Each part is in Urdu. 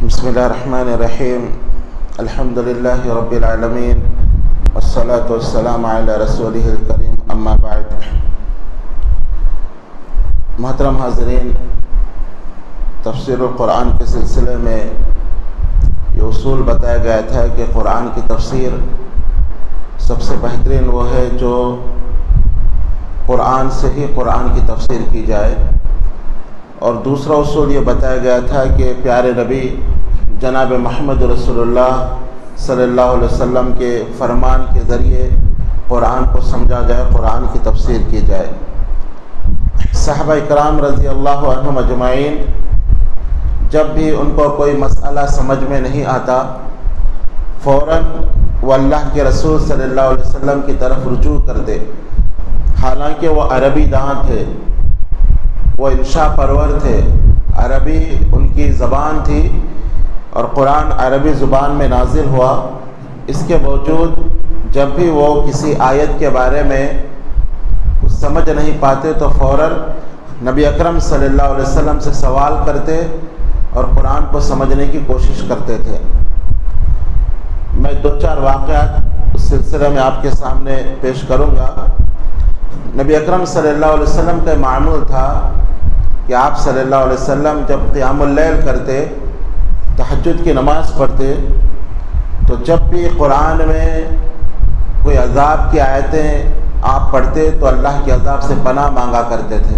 بسم اللہ الرحمن الرحیم الحمد للہ رب العالمین والصلاة والسلام علی رسولہ الکریم اما بعد۔ محترم حاضرین، تفسیر القرآن کے سلسلے میں یہ اصول بتایا گیا تھا کہ قرآن کی تفسیر سب سے بہترین وہ ہے جو قرآن سے ہی قرآن کی تفسیر کی جائے، اور دوسرا اصول یہ بتایا گیا تھا کہ پیارے نبی جناب محمد رسول اللہ صلی اللہ علیہ وسلم کے فرمان کے ذریعے قرآن کو سمجھا جائے، قرآن کی تفسیر کی جائے۔ صحابہ اکرام رضی اللہ عنہم اجمعین جب بھی ان کو کوئی مسئلہ سمجھ میں نہیں آتا، فوراً وہ اللہ کے رسول صلی اللہ علیہ وسلم کی طرف رجوع کرتے، حالانکہ وہ عربی داں تھے، وہ انشاء پرور تھے، عربی ان کی زبان تھی اور قرآن عربی زبان میں نازل ہوا۔ اس کے باوجود جب بھی وہ کسی آیت کے بارے میں کچھ سمجھ نہیں پاتے تو فوراً نبی اکرم صلی اللہ علیہ وسلم سے سوال کرتے اور قرآن کو سمجھنے کی کوشش کرتے تھے۔ میں دو چار واقعات اس سلسلے میں آپ کے سامنے پیش کروں گا۔ نبی اکرم صلی اللہ علیہ وسلم کا معمول تھا کہ آپ صلی اللہ علیہ وسلم جب قیام اللیل کرتے، تہجد کی نماز پڑھتے، تو جب بھی قرآن میں کوئی عذاب کی آیتیں آپ پڑھتے تو اللہ کے عذاب سے پناہ مانگا کرتے تھے،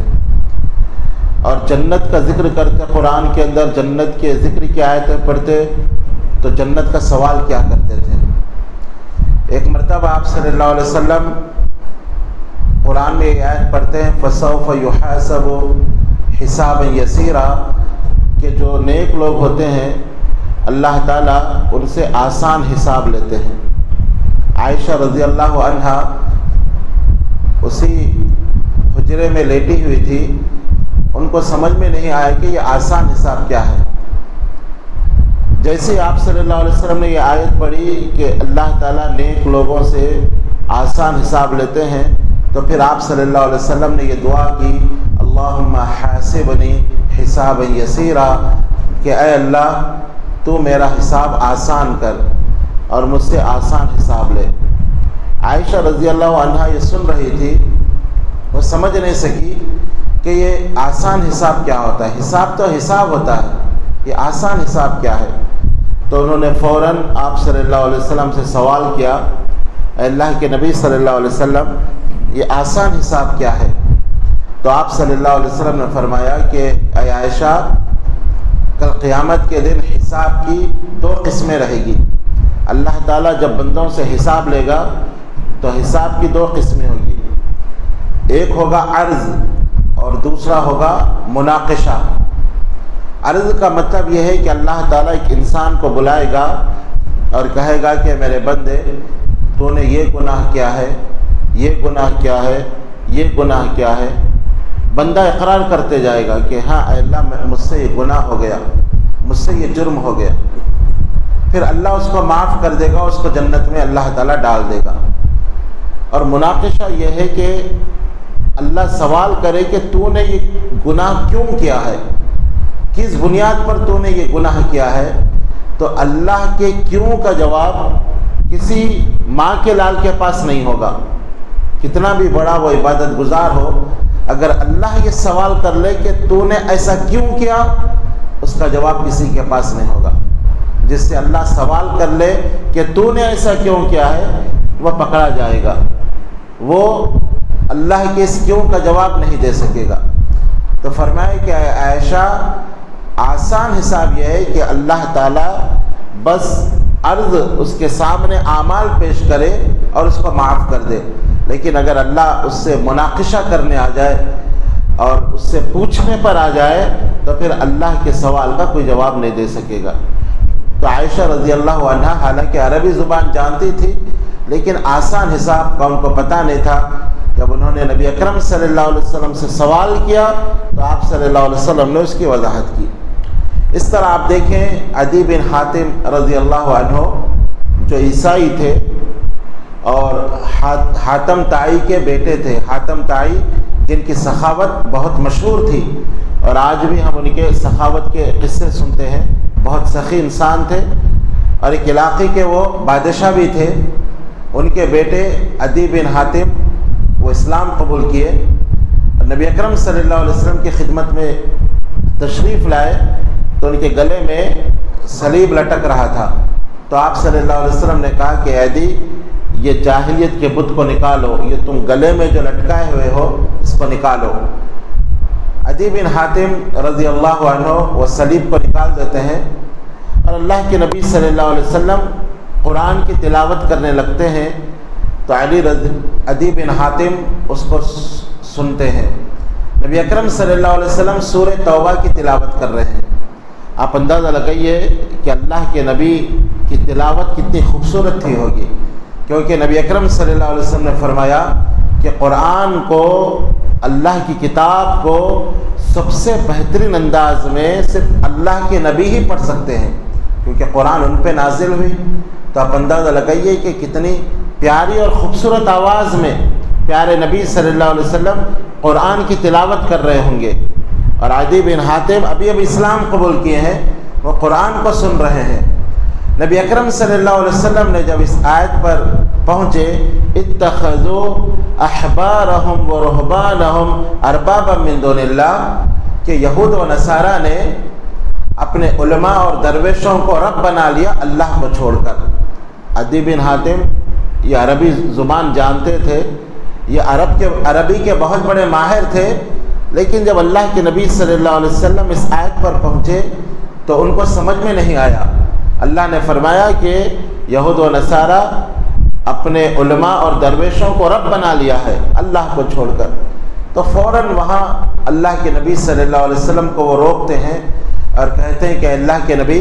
اور جنت کا ذکر کرتے، قرآن کے اندر جنت کے ذکر کی آیتیں پڑھتے تو جنت کا سوال کیا کرتے تھے۔ ایک مرتبہ آپ صلی اللہ علیہ وسلم قرآن میں یہ آیت پڑھتے ہیں فَسَوْفَ يُحَاسَبُ حِسَابًا يَسِيرًا، کہ جو نیک لوگ ہوتے ہیں اللہ تعالیٰ ان سے آسان حساب لیتے ہیں۔ عائشہ رضی اللہ عنہا اسی حجرے میں لیٹی ہوئی تھی، ان کو سمجھ میں نہیں آیا کہ یہ آسان حساب کیا ہے۔ جیسے آپ صلی اللہ علیہ وسلم نے یہ آیت پڑھی کہ اللہ تعالیٰ نیک لوگوں سے آسان حساب لیتے ہیں، تو پھر آپ صلی اللہ علیہ وسلم نے یہ دعا کی اللہم حاسبنی حسابا یسیرا، کہ اے اللہ تو میرا حساب آسان کر اور مجھ سے آسان حساب لے۔ عائشہ رضی اللہ عنہا یہ سن رہی تھی، وہ سمجھ نہیں سکی کہ یہ آسان حساب کیا ہوتا ہے۔ حساب تو حساب ہوتا ہے، یہ آسان حساب کیا ہے؟ تو انہوں نے فوراً آپ صلی اللہ علیہ وسلم سے سوال کیا، اے اللہ کے نبی صلی اللہ علیہ وسلم یہ آسان حساب کیا ہے؟ تو آپ صلی اللہ علیہ وسلم نے فرمایا کہ اے عائشہ، کل قیامت کے دن حساب کی دو قسمیں رہے گی۔ اللہ تعالیٰ جب بندوں سے حساب لے گا تو حساب کی دو قسمیں ہوگی، ایک ہوگا عرض اور دوسرا ہوگا مناقشہ۔ عرض کا مطلب یہ ہے کہ اللہ تعالیٰ ایک انسان کو بلائے گا اور کہے گا کہ میرے بندے تو نے یہ گناہ کیا ہے، یہ گناہ کیا ہے، یہ گناہ کیا ہے۔ بندہ اقرار کرتے جائے گا کہ ہاں اے اللہ مجھ سے یہ گناہ ہو گیا، مجھ سے یہ جرم ہو گیا۔ پھر اللہ اس کو معاف کر دے گا، اس کو جنت میں اللہ تعالیٰ ڈال دے گا۔ اور مناقشہ یہ ہے کہ اللہ سوال کرے کہ تو نے یہ گناہ کیوں کیا ہے، کس بنیاد پر تو نے یہ گناہ کیا ہے۔ تو اللہ کے کیوں کا جواب کسی ماں کے لال کے پاس نہیں ہوگا، کتنا بھی بڑا وہ عبادت گزار ہو، اگر اللہ یہ سوال کر لے کہ تو نے ایسا کیوں کیا، اس کا جواب کسی کے پاس نہیں ہوگا۔ جس سے اللہ سوال کر لے کہ تو نے ایسا کیوں کیا ہے، وہ پکڑا جائے گا، وہ اللہ کے اس کیوں کا جواب نہیں دے سکے گا۔ تو فرمائے کہ عائشہ، آسان حساب یہ ہے کہ اللہ تعالیٰ بس عرض اس کے سامنے اعمال پیش کرے اور اس کو معاف کر دے، لیکن اگر اللہ اس سے مناقشہ کرنے آ جائے اور اس سے پوچھنے پر آ جائے تو پھر اللہ کے سوال کا کوئی جواب نہیں دے سکے گا۔ تو عائشہ رضی اللہ عنہا حالانکہ عربی زبان جانتی تھی، لیکن آسان حساب کا ان کو پتہ نہیں تھا۔ جب انہوں نے نبی اکرم صلی اللہ علیہ وسلم سے سوال کیا تو آپ صلی اللہ علیہ وسلم نے اس کی وضاحت کی۔ اس طرح آپ دیکھیں عدی بن حاتم رضی اللہ عنہ جو عیسائی تھے اور حاتم طائی کے بیٹے تھے، حاتم طائی جن کی سخاوت بہت مشہور تھی، اور آج بھی ہم ان کے سخاوت کے قصے سنتے ہیں، بہت سخی انسان تھے اور ایک علاقے کے وہ بادشاہ بھی تھے۔ ان کے بیٹے عدی بن حاتم وہ اسلام قبول کیے اور نبی اکرم صلی اللہ علیہ وسلم کی خدمت میں تشریف لائے تو ان کے گلے میں صلیب لٹک رہا تھا۔ تو آپ صلی اللہ علیہ وسلم نے کہا کہ عدی یہ جاہلیت کے بت کو نکالو، یہ تم گلے میں جو لٹکائے ہوئے ہو اس کو نکالو۔ عدی بن حاتم رضی اللہ عنہ وہ صلیب کو نکال دیتے ہیں اور اللہ کے نبی صلی اللہ علیہ وسلم قرآن کی تلاوت کرنے لگتے ہیں تو عدی بن حاتم اس کو سنتے ہیں۔ نبی اکرم صلی اللہ علیہ وسلم سورہ توبہ کی تلاوت کر رہے ہیں۔ آپ اندازہ لگائیے کہ اللہ کے نبی کی تلاوت کتنی خوبصورت تھی ہوگی، کیونکہ نبی اکرم صلی اللہ علیہ وسلم نے فرمایا کہ قرآن کو، اللہ کی کتاب کو سب سے بہترین انداز میں صرف اللہ کے نبی ہی پڑھ سکتے ہیں، کیونکہ قرآن ان پہ نازل ہوئی۔ تو آپ اندازہ لگائیے کہ کتنی پیاری اور خوبصورت آواز میں پیارے نبی صلی اللہ علیہ وسلم قرآن کی تلاوت کر رہے ہوں گے، اور عدی بن حاتم ابھی اسلام قبول کیے ہیں، وہ قرآن کو سن رہے ہیں۔ نبی اکرم صلی اللہ علیہ وسلم نے جب اس آیت پر پہنچے اتخذوا احبارهم ورهبانهم اربابا من دون اللہ، کہ یہود و نصارہ نے اپنے علماء اور درویشوں کو رب بنا لیا اللہ کو چھوڑ کر۔ عدی بن حاتم یہ عربی زبان جانتے تھے، یہ عربی کے بہت بڑے ماہر تھے، لیکن جب اللہ کے نبی صلی اللہ علیہ وسلم اس آیت پر پہنچے تو ان کو سمجھ میں نہیں آیا۔ اللہ نے فرمایا کہ یہود و نصارہ اپنے علماء اور درویشوں کو رب بنا لیا ہے اللہ کو چھوڑ کر، تو فوراً وہاں اللہ کے نبی صلی اللہ علیہ وسلم کو وہ روکتے ہیں اور کہتے ہیں کہ اللہ کے نبی،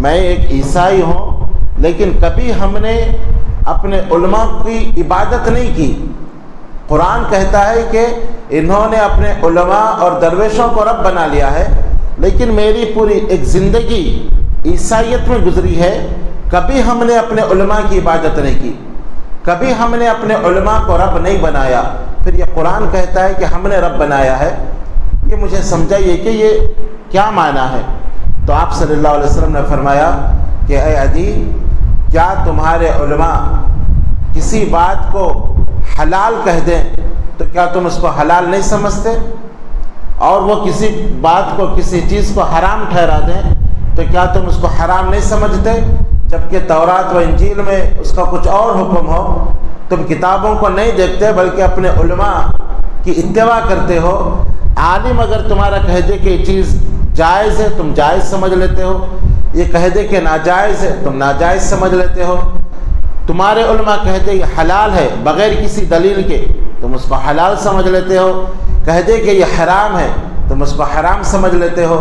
میں ایک عیسائی ہوں لیکن کبھی ہم نے اپنے علماء کی عبادت نہیں کی۔ قرآن کہتا ہے کہ انہوں نے اپنے علماء اور درویشوں کو رب بنا لیا ہے، لیکن میری پوری ایک زندگی عیسائیت میں گزری ہے، کبھی ہم نے اپنے علماء کی عبادت نہیں کی، کبھی ہم نے اپنے علماء کو رب نہیں بنایا۔ پھر یہ قرآن کہتا ہے کہ ہم نے رب بنایا ہے، یہ مجھے سمجھائیے کہ یہ کیا معنی ہے؟ تو آپ صلی اللہ علیہ وسلم نے فرمایا کہ اے عدی، کیا تمہارے علماء کسی بات کو حلال کہہ دیں تو کیا تم اس کو حلال نہیں سمجھتے؟ اور وہ کسی بات کو، کسی چیز کو حرام ٹھہرا دیں تو کیا تم اس کو حرام نہیں سمجھتے؟ جبکہ تورات و انجیل میں اس کا کچھ اور حکم ہو، تم کتابوں کو نہیں دیکھتے بلکہ اپنے علماء کی اتباع کرتے ہو۔ عالم اگر تمہارا کہہ دے کہ یہ چیز جائز ہے تم جائز سمجھ لیتے ہو، یہ کہہ دے کہ ناجائز ہے تم ناجائز سمجھ لیتے ہو، تمہارے علماء کہہ دے یہ حلال ہے بغیر کسی دلیل کے تم اس کو حلال سمجھ لیتے ہو، کہہ دے کہ یہ حرام ہے تم اس کو حرام سمجھ لیتے ہو۔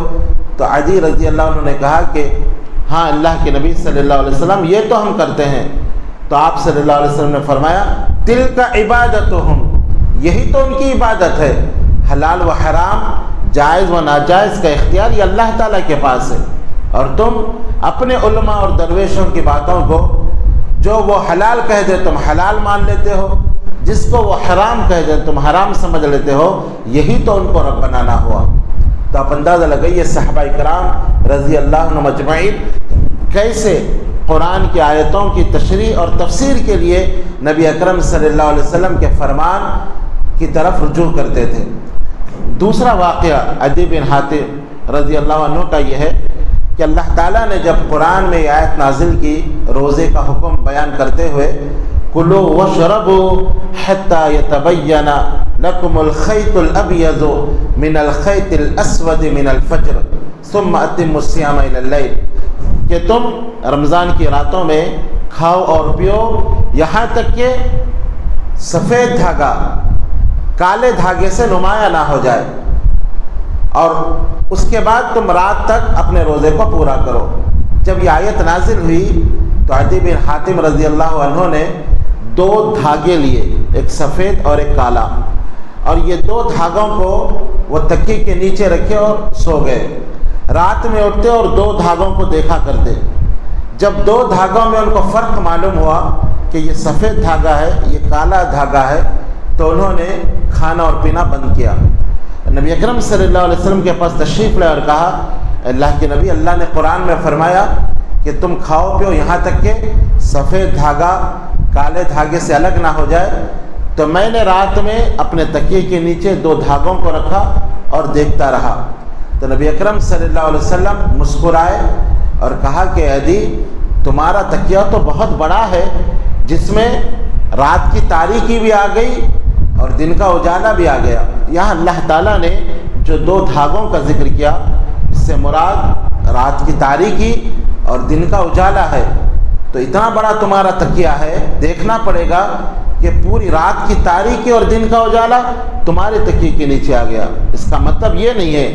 تو عدی رضی اللہ عنہ نے کہا کہ ہاں اللہ کے نبی صلی اللہ علیہ وسلم یہ تو ہم کرتے ہیں۔ تو آپ صلی اللہ علیہ وسلم نے فرمایا تلک عبادتہم، یہی تو ان کی عبادت ہے، حلال و حرام، جائز و ناجائز کا اختیار یہ اللہ تعالیٰ کے پاس ہے، اور تم اپنے علماء اور درویشوں کی باتوں کو جو وہ حلال کہہ دے تم حلال مان لیتے ہو، جس کو وہ حرام کہہ دے تم حرام سمجھ لیتے ہو، یہی تو ان کو رب بنانا ہوا۔ تو آپ اندازہ لگائیے صحابہ کرام رضی اللہ عنہ مجمعین کیسے قرآن کی آیتوں کی تشریح اور تفسیر کے لیے نبی اکرم صلی اللہ علیہ وسلم کے فرمان کی طرف رجوع کرتے تھے۔ دوسرا واقعہ عدی بن حاتم رضی اللہ عنہ کا یہ ہے کہ اللہ تعالیٰ نے جب قرآن میں یہ آیت نازل کی روزے کا حکم بیان کرتے ہوئے، کلوا واشربوا حتى يتبين لكم الخيط الابيض من الخيط الاسود من الفجر ثم اتموا الصيام الى الليل، کہ تم رمضان کی راتوں میں کھاؤ اور پیو یہاں تک کہ سفید دھاگا کالے دھاگے سے نمایاں نہ ہو جائے، اور اس کے بعد تم رات تک اپنے روزے کو پورا کرو۔ جب یہ آیت نازل ہوئی تو عدی بن حاتم رضی اللہ عنہ نے دو دھاگے لیے، ایک سفید اور ایک کالا، اور یہ دو دھاگوں کو وہ تکیے کے نیچے رکھے اور سو گئے۔ رات میں اٹھتے اور دو دھاگوں کو دیکھا کرتے، جب دو دھاگوں میں ان کو فرق معلوم ہوا کہ یہ سفید دھاگا ہے یہ کالا دھاگا ہے، تو انہوں نے کھانا اور پینا بند کیا۔ نبی اکرم صلی اللہ علیہ وسلم کے پاس تشریف لائے اور کہا اللہ کے نبی، اللہ نے قرآن میں فرمایا کہ تم کھاؤ پیو یہاں تک کہ سفید دھاگا کالے دھاگے سے الگ نہ ہو جائے، تو میں نے رات میں اپنے تکیے کے نیچے 2 دھاگوں کو رکھا اور دیکھتا رہا۔ تو نبی اکرم صلی اللہ علیہ وسلم مسکرائے اور کہا کہ عدی تمہارا تکیہ تو بہت بڑا ہے، جس میں رات کی تاریکی بھی آ گئی اور دن کا اجالا بھی آ گیا۔ یہاں اللہ تعالیٰ نے جو 2 دھاگوں کا ذکر کیا، اس سے مراد رات کی تاریکی اور دن کا اجالا ہے۔ تو اتنا بڑا تمہارا تکیہ ہے، دیکھنا پڑے گا کہ پوری رات کی تاریکی اور دن کا اجالا تمہارے تکیے کے نیچے آ گیا۔ اس کا مطلب یہ نہیں ہے،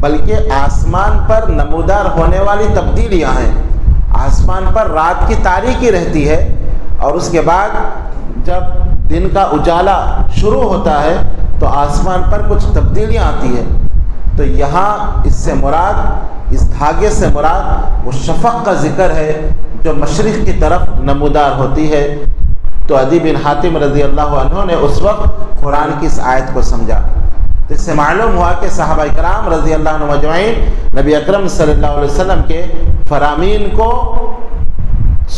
بلکہ آسمان پر نمودار ہونے والی تبدیلیاں ہیں۔ آسمان پر رات کی تاریکی رہتی ہے اور اس کے بعد جب دن کا اجالا شروع ہوتا ہے تو آسمان پر کچھ تبدیلیاں آتی ہیں۔ تو یہاں اس سے مراد، اس دھاگے سے مراد وہ شفق کا ذکر ہے جو مشرق کی طرف نمودار ہوتی ہے۔ تو عدی بن حاتم رضی اللہ عنہ نے اس وقت قرآن کی اس آیت کو سمجھا۔ تو اس سے معلوم ہوا کہ صحابہ کرام رضی اللہ عنہ مجمعین نبی اکرم صلی اللہ علیہ وسلم کے فرامین کو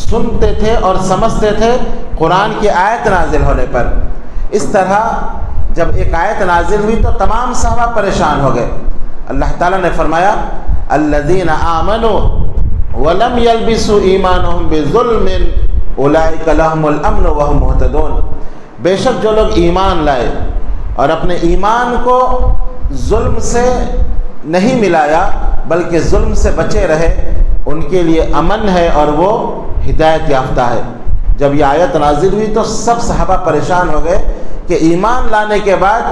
سنتے تھے اور سمجھتے تھے قرآن کی آیت نازل ہونے پر۔ اس طرح جب ایک آیت نازل ہوئی تو تمام صحابہ پریشان ہو گئے۔ اللہ تعالیٰ نے فرمایا الذین آمنوا ولم یلبسوا ایمانہم بظلم اولئک لہم الامن وہم مہتدون۔ بے شک جو لوگ ایمان لائے اور اپنے ایمان کو ظلم سے نہیں ملایا بلکہ ظلم سے بچے رہے، ان کے لیے امن ہے اور وہ ہدایت یافتہ ہے۔ جب یہ آیت نازل ہوئی تو سب صحابہ پریشان ہو گئے کہ ایمان لانے کے بعد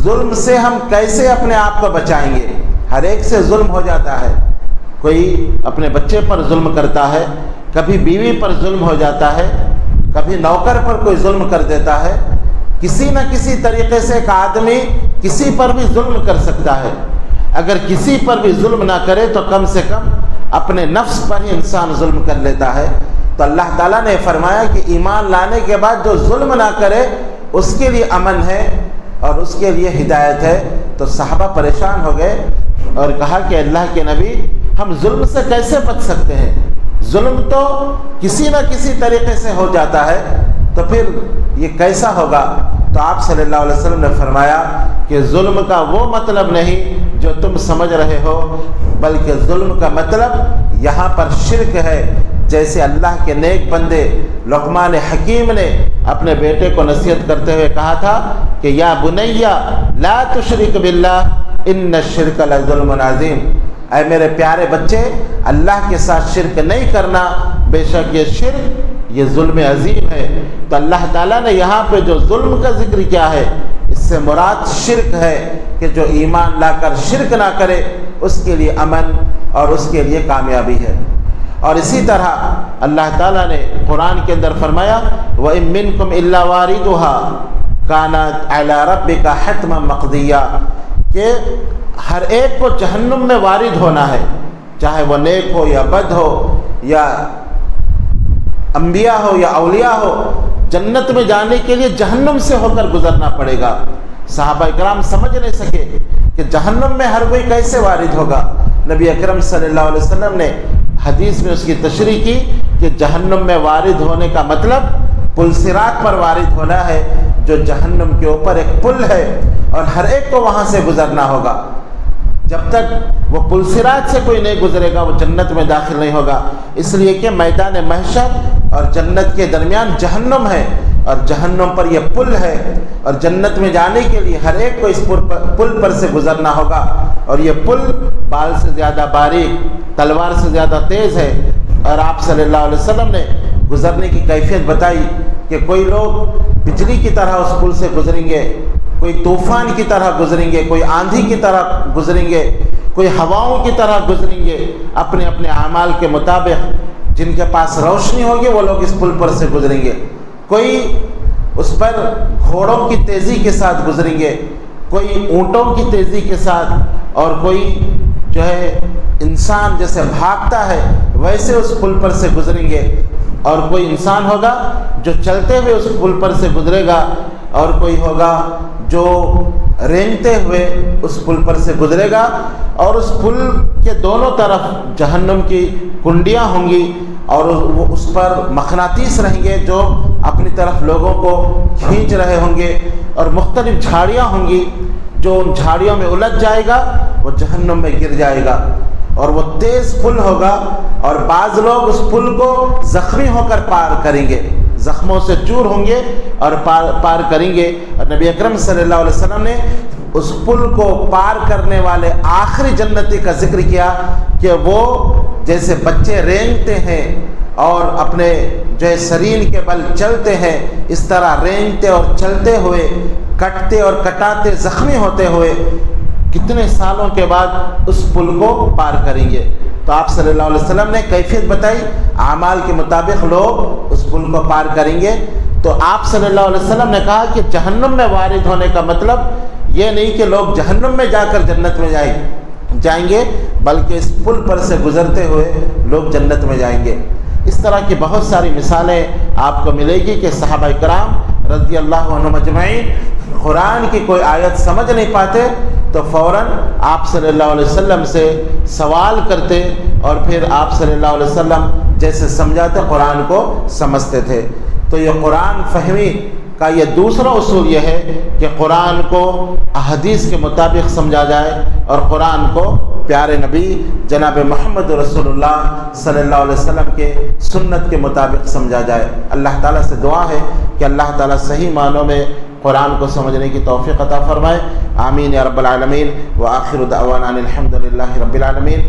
ظلم سے ہم کیسے اپنے آپ کو بچائیں گے۔ ہر ایک سے ظلم ہو جاتا ہے، کوئی اپنے بچے پر ظلم کرتا ہے، کبھی بیوی پر ظلم ہو جاتا ہے، کبھی نوکر پر کوئی ظلم کر دیتا ہے۔ کسی نہ کسی طریقے سے ایک آدمی کسی پر بھی ظلم کر سکتا ہے۔ اگر کسی پر بھی ظلم نہ کرے تو کم سے کم اپنے نفس پر ہی انسان ظلم کر لیتا ہے۔ تو اللہ تعالیٰ نے فرمایا کہ ایمان لانے کے بعد جو ظلم نہ کرے اس کے لیے امن ہے اور اس کے لیے ہدایت ہے۔ تو صحابہ پریشان ہو گئے اور کہا کہ اللہ کے نبی ہم ظلم سے کیسے بچ سکتے ہیں؟ ظلم تو کسی نہ کسی طریقے سے ہو جاتا ہے، تو پھر یہ کیسا ہوگا؟ تو آپ صلی اللہ علیہ وسلم نے فرمایا کہ ظلم کا وہ مطلب نہیں جو تم سمجھ رہے ہو، بلکہ ظلم کا مطلب یہاں پر شرک ہے۔ جیسے اللہ کے نیک بندے لقمان حکیم نے اپنے بیٹے کو نصیحت کرتے ہوئے کہا تھا کہ یا بنیا لا تشرک باللہ ان الشرک لظلم عظیم، اے میرے پیارے بچے اللہ کے ساتھ شرک نہیں کرنا، بے شک یہ شرک یہ ظلم عظیم ہے۔ تو اللہ تعالیٰ نے یہاں پہ جو ظلم کا ذکر کیا ہے اس سے مراد شرک ہے، کہ جو ایمان لا کر شرک نہ کرے اس کے لیے امن اور اس کے لیے کامیابی ہے۔ اور اسی طرح اللہ تعالیٰ نے قرآن کے اندر فرمایا وَإِن مِّنكُمْ إِلَّا وَارِدُهَا كَانَتْ عَلَى رَبِّكَ حَتْمًا مَقْضِيًّا، کہ ہر ایک کو جہنم میں وارد ہونا ہے، چاہے وہ نیک ہو یا بد ہو یا انبیاء ہو یا اولیاء ہو، جنت میں جانے کے لیے جہنم سے ہو کر گزرنا پڑے گا۔ صحابہ کرام سمجھ نہیں سکے کہ جہنم میں ہر کوئی کیسے وارد ہوگا۔ نبی اکرم صلی اللہ علیہ وسلم نے حدیث میں اس کی تشریح کی کہ جہنم میں وارد ہونے کا مطلب پل صراط پر وارد ہونا ہے، جو جہنم کے اوپر ایک پل ہے اور ہر ایک کو وہاں سے گزرنا ہوگا۔ جب تک وہ پل صراط سے کوئی نہیں گزرے گا وہ جنت میں داخل نہیں ہوگا، اس لیے کہ میدان محشر اور جنت کے درمیان جہنم ہے اور جہنم پر یہ پل ہے، اور جنت میں جانے کے لیے ہر ایک کو اس پل پر سے گزرنا ہوگا، اور یہ پل بال سے زیادہ باریک تلوار سے زیادہ تیز ہے۔ اور آپ صلی اللہ علیہ وسلم نے گزرنے کی کیفیت بتائی کہ کوئی لوگ بجلی کی طرح اس پل سے گزریں گے، کوئی طوفان کی طرح گزریں گے، کوئی آندھی کی طرح گزریں گے، کوئی ہواؤں کی طرح گزریں گے، اپنے اپنے اعمال کے مطابق جن کے پاس روشنی ہوگی وہ لوگ اس پل پر سے گزریں گے۔ کوئی اس پر گھوڑوں کی تیزی کے ساتھ گزریں گے، کوئی اونٹوں کی تیزی کے ساتھ، اور کوئی جو ہے انسان جیسے بھاگتا ہے ویسے اس پل پر سے گزریں گے، اور کوئی انسان ہوگا جو چلتے ہوئے اس پل پر سے گزرے گا، اور کوئی ہوگا جو رینگتے ہوئے اس پل پر سے گزرے گا، اور اس پل کے دونوں طرف جہنم کی کنڈیاں ہوں گی، اور وہ اس پر مقناطیس رہیں گے جو اپنی طرف لوگوں کو کھینچ رہے ہوں گے، اور مختلف جھاڑیاں ہوں گی، جو ان جھاڑیوں میں الجھ جائے گا وہ جہنم میں گر جائے گا، اور وہ تیز پل ہوگا، اور بعض لوگ اس پل کو زخمی ہو کر پار کریں گے، زخموں سے چور ہوں گے اور پار کریں گے۔ اور نبی اکرم صلی اللہ علیہ وسلم نے اس پل کو پار کرنے والے آخری جنتی کا ذکر کیا کہ وہ جیسے بچے رینگتے ہیں اور اپنے جو ہے سرین کے بل چلتے ہیں، اس طرح رینگتے اور چلتے ہوئے، کٹتے اور کٹاتے، زخمی ہوتے ہوئے کتنے سالوں کے بعد اس پل کو پار کریں گے۔ تو آپ صلی اللہ علیہ وسلم نے کیفیت بتائی، اعمال کے مطابق لوگ اس پل کو پار کریں گے۔ تو آپ صلی اللہ علیہ وسلم نے کہا کہ جہنم میں وارد ہونے کا مطلب یہ نہیں کہ لوگ جہنم میں جا کر جنت میں جائیں گے، بلکہ اس پل پر سے گزرتے ہوئے لوگ جنت میں جائیں گے۔ اس طرح کی بہت ساری مثالیں آپ کو ملے گی کہ صحابہ کرام رضی اللہ عنہم اجمعین قرآن کی کوئی آیت سمجھ نہیں پاتے تو فوراً آپ صلی اللہ علیہ وسلم سے سوال کرتے، اور پھر آپ صلی اللہ علیہ وسلم جیسے سمجھاتے قرآن کو سمجھتے تھے۔ تو یہ قرآن فہمی کا یہ دوسرا اصول یہ ہے کہ قرآن کو احادیث کے مطابق سمجھا جائے، اور قرآن کو پیارے نبی جناب محمد رسول اللہ صلی اللہ علیہ وسلم کے سنت کے مطابق سمجھا جائے۔ اللہ تعالیٰ سے دعا ہے کہ اللہ تعالیٰ صحیح معنوں میں قرآن کو سمجھنے کی توفیق عطا فرمائے۔ آمین یا رب العالمین۔ وآخر دعوانا الحمد للہ رب العالمین۔